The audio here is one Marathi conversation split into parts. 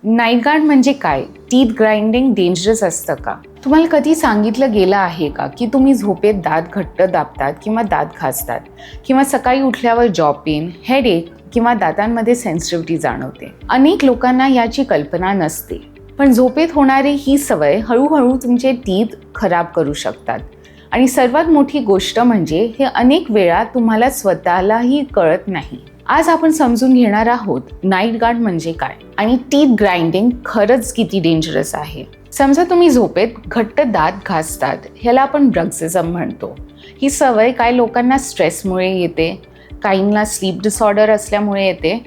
नाईट गार्ड म्हणजे काय? टीथ ग्राइंडिंग डेंजरस असतं का? तुम्हाला कधी सांगितलं गेलं आहे का की तुम्ही झोपेत दात घट्ट दाबतात किंवा दात घासतात किंवा सकाळी उठल्यावर जॉ पेन, हेडेक किंवा दातांमध्ये सेन्सिटिव्हिटी जाणवते? अनेक लोकांना याची कल्पना नसते, पण झोपेत होणारी ही सवय हळूहळू तुमचे टीथ खराब करू शकतात. आणि सर्वात मोठी गोष्ट म्हणजे हे अनेक वेळा तुम्हाला स्वतःलाही कळत नाही. आज आपण समजून घेणार आहोत नाईट गार्ड म्हणजे काय आणि टीथ ग्राइंडिंग खरंच किती डेंजरस आहे. समजा तुम्ही झोपेत घट्ट दात घासतात, ह्याला आपण ब्रक्सिझम म्हणतो. ही सवय काही लोकांना स्ट्रेसमुळे येते, काहींना स्लीप डिसऑर्डर असल्यामुळे येते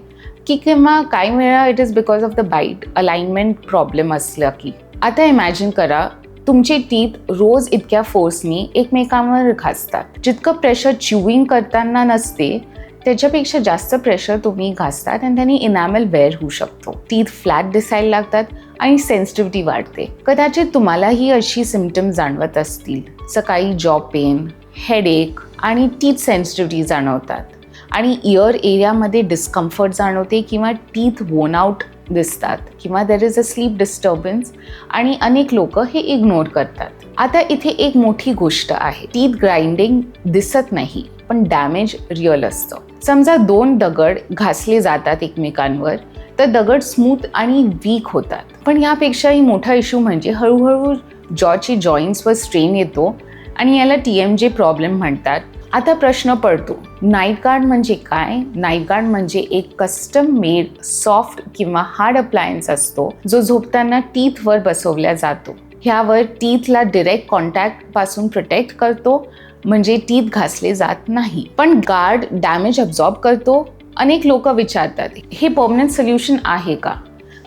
किंवा काही वेळा it is because of the byte alignment problem असला की. आता इमॅजिन करा, तुमचे टीथ रोज इतक्या फोर्सनी एकमेकांवर घासतात. जितकं प्रेशर च्युइंग करताना नसते त्याच्यापेक्षा जास्त प्रेशर तुम्ही घासतात आणि त्यांनी इनॅमल वेअर होऊ शकतो. टीथ फ्लॅट दिसायला लागतात आणि सेन्सिटिव्हिटी वाढते. कदाचित तुम्हालाही अशी सिम्पटम्स जाणवत असतील. सकाळी जॉ पेन, हेडेक आणि टीथ सेन्सिटिव्हिटी जाणवतात आणि इयर एरियामध्ये डिस्कम्फर्ट जाणवते किंवा टीथ वोन आउट दिसतात किंवा there is a slip disturbance आणि अनेक लोक हे इग्नोर करतात. आता इथे एक मोठी गोष्ट आहे, टीथ ग्राइंडिंग दिसत नाही पण डॅमेज रिअल असतं. समजा दोन दगड घासले जातात एकमेकांवर तर दगड स्मूथ आणि वीक होतात. पण यापेक्षाही मोठा इश्यू म्हणजे हळूहळू जॉची जॉईंट्सवर स्ट्रेन येतो आणि याला TMJ प्रॉब्लेम म्हणतात. आता प्रश्न पडतो, नाईट गार्ड म्हणजे काय? नाईट गार्ड म्हणजे एक कस्टम मेड सॉफ्ट किंवा हार्ड अप्लायन्स असतो जो झोपताना टीथवर बसवला जातो. ह्यावर टीथला डिरेक्ट कॉन्टॅक्ट पासून प्रोटेक्ट करतो, म्हणजे टीथ घासले जात नाही. पण गार्ड डॅमेज अब्झॉर्ब करतो. अनेक लोक विचारतात, हे परमनंट सोल्युशन आहे का?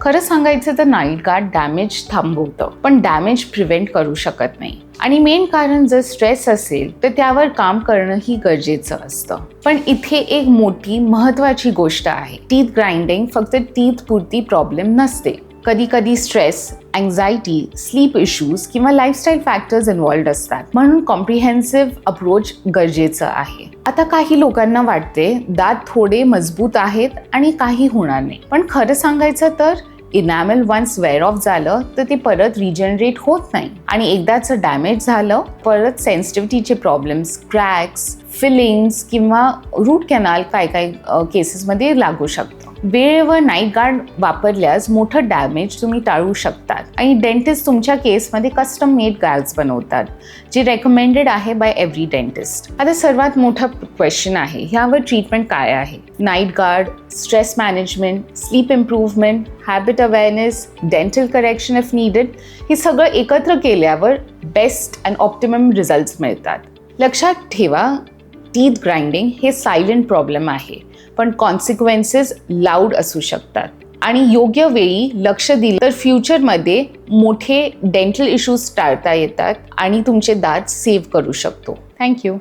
खरं सांगायचं तर नाईट गार्ड डॅमेज थांबवतं पण डॅमेज प्रिव्हेंट करू शकत नाही. आणि मेन कारण जर स्ट्रेस असेल तर त्यावर काम करणं ही गरजेचं असतं. पण इथे एक मोठी महत्त्वाची गोष्ट आहे, टीथ ग्राइंडिंग फक्त टीथ पुरती प्रॉब्लेम नसते. कधी कधी स्ट्रेस, अँझायटी, स्लीप इश्यूज किंवा लाईफस्टाईल फॅक्टर्स इन्व्हॉल्व्ड असतात. म्हणून कॉम्प्रिहेन्सिव्ह अप्रोच गरजेचं आहे. आता काही लोकांना वाटते दात थोडे मजबूत आहेत आणि काही होणार नाही, पण खरं सांगायचं तर इनॅमल वन्स वेअर ऑफ झालं तर ते परत रिजनरेट होत नाही आणि एकदाचं डॅमेज झालं परत सेन्सिटिव्हिटीचे प्रॉब्लेम्स, क्रॅक्स, फिलिंग्स किंवा रूट कॅनाल काही केसेसमध्ये लागू शकतं. वेळेवर नाईट गार्ड वापरल्यास मोठं डॅमेज तुम्ही टाळू शकतात आणि डेंटिस्ट तुमच्या केसमध्ये कस्टम मेड गार्ड्स बनवतात जे रेकमेंडेड आहे बाय एव्हरी डेंटिस्ट. आता सर्वात मोठा क्वेश्चन आहे, ह्यावर ट्रीटमेंट काय आहे? Night guard, stress management, sleep improvement, habit awareness, dental correction if needed, हे सगळं एकत्र केल्यावर बेस्ट अँड ऑप्टिमम रिझल्ट्स मिळतात. लक्षात ठेवा, टीथ ग्राइंडिंग हे सायलेंट प्रॉब्लेम आहे पण कॉन्सिक्वेन्सेस लाऊड असू शकतात आणि योग्य वेळी लक्ष दिलं तर फ्युचरमध्ये मोठे डेंटल इश्यूज टाळता येतात आणि तुमचे दात सेव्ह करू शकतो. थँक्यू.